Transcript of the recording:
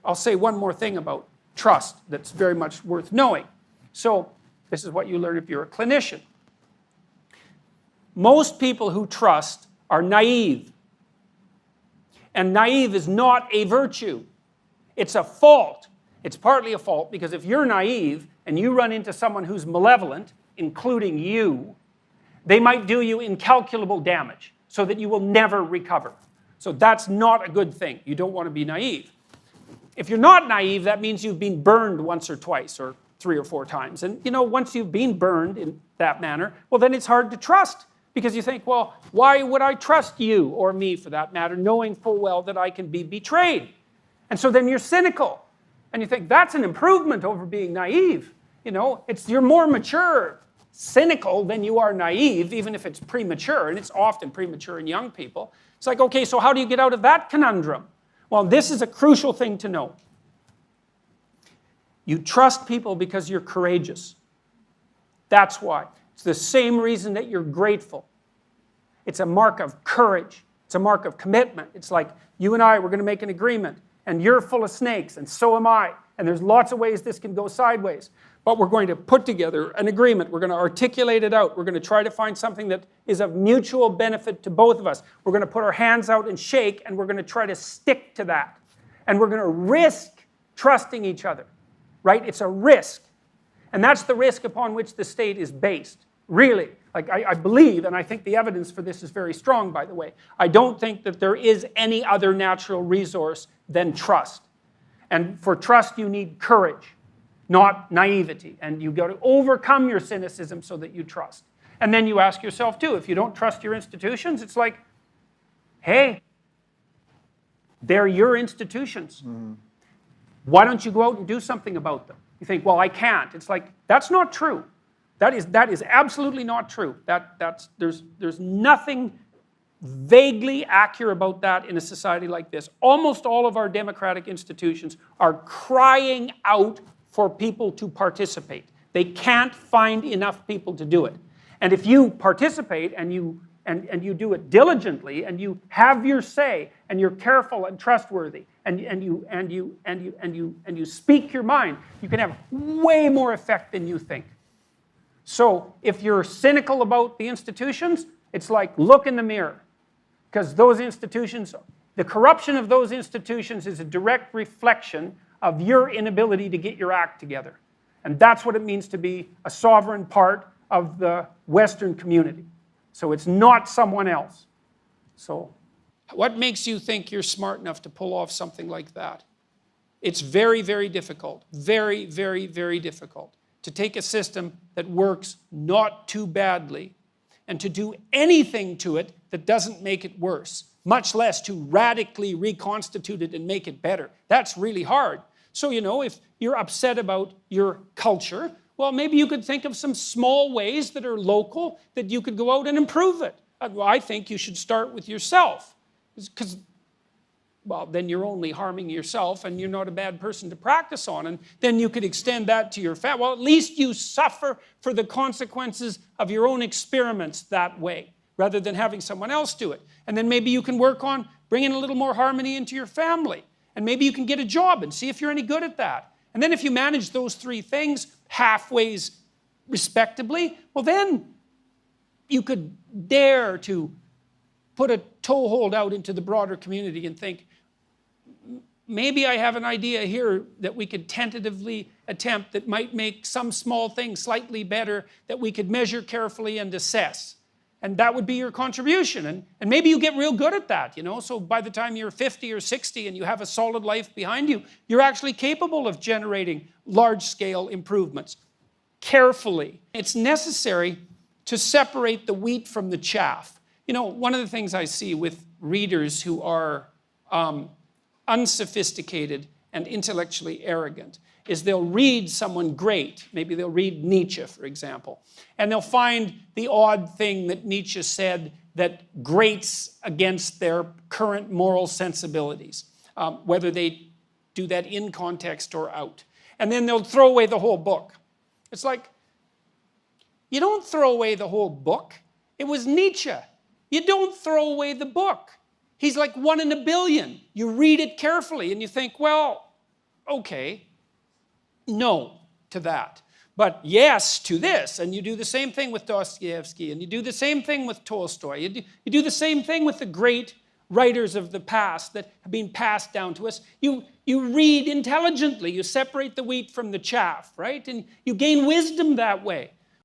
I'll say one more thing about trust that's very much worth knowing. So this is what you learn if you're a clinician. Most people who trust are naive. And naive is not a virtue. It's a fault. It's partly a fault because if you're naive and you run into someone who's malevolent, including you, they might do you incalculable damage so that you will never recover. So that's not a good thing. You don't want to be naive. If you're not naive, that means you've been burned once or twice or 3 or 4 times. And once you've been burned in that manner, well, then it's hard to trust. Because you think, well, why would I trust you, or me for that matter, knowing full well that I can be betrayed? And so then you're cynical. And you think, that's an improvement over being naive. You're more mature, cynical than you are naive, even if it's premature. And it's often premature in young people. It's like, okay, so how do you get out of that conundrum? Well, this is a crucial thing to know. You trust people because you're courageous. That's why. It's the same reason that you're grateful. It's a mark of courage. It's a mark of commitment. It's like you and I, we're going to make an agreement, and you're full of snakes, and so am I. And there's lots of ways this can go sideways. But we're going to put together an agreement. We're going to articulate it out. We're going to try to find something that is of mutual benefit to both of us. We're going to put our hands out and shake, and we're going to try to stick to that. And we're going to risk trusting each other, right? It's a risk. And that's the risk upon which the state is based. Really, I believe, and I think the evidence for this is very strong, by the way. I don't think that there is any other natural resource than trust. And for trust, you need courage, not naivety. And you've got to overcome your cynicism so that you trust. And then you ask yourself, too, if you don't trust your institutions, it's like, hey, they're your institutions. Mm-hmm. Why don't you go out and do something about them? You think, well, I can't. It's like, that's not true. That is absolutely not true. There's nothing vaguely accurate about that in a society like this. Almost all of our democratic institutions are crying out for people to participate. They can't find enough people to do it. And if you participate and you do it diligently and you have your say and you're careful and trustworthy and you speak your mind, you can have way more effect than you think. So if you're cynical about the institutions, it's like look in the mirror. Because those institutions, the corruption of those institutions is a direct reflection of your inability to get your act together. And that's what it means to be a sovereign part of the Western community. So it's not someone else. So what makes you think you're smart enough to pull off something like that? It's very, very difficult. Very, very, very difficult to take a system that works not too badly and to do anything to it that doesn't make it worse, much less to radically reconstitute it and make it better. That's really hard. So, if you're upset about your culture, well, maybe you could think of some small ways that are local that you could go out and improve it. I think you should start with yourself. Because, well, then you're only harming yourself and you're not a bad person to practice on. And then you could extend that to your family. Well, at least you suffer for the consequences of your own experiments that way, rather than having someone else do it. And then maybe you can work on bringing a little more harmony into your family. And maybe you can get a job and see if you're any good at that. And then if you manage those 3 things halfway respectably, well then you could dare to put a toehold out into the broader community and think, maybe I have an idea here that we could tentatively attempt that might make some small thing slightly better that we could measure carefully and assess. And that would be your contribution. And maybe you get real good at that, So by the time you're 50 or 60 and you have a solid life behind you, you're actually capable of generating large-scale improvements. Carefully. It's necessary to separate the wheat from the chaff. One of the things I see with readers who are unsophisticated and intellectually arrogant is they'll read someone great. Maybe they'll read Nietzsche, for example. And they'll find the odd thing that Nietzsche said that grates against their current moral sensibilities, whether they do that in context or out. And then they'll throw away the whole book. It's like, you don't throw away the whole book. It was Nietzsche. You don't throw away the book. He's like 1 in a billion. You read it carefully and you think, well, okay, no to that. But yes to this, and you do the same thing with Dostoevsky, and you do the same thing with Tolstoy. You do the same thing with the great writers of the past that have been passed down to us. You read intelligently. You separate the wheat from the chaff, right? And you gain wisdom that way.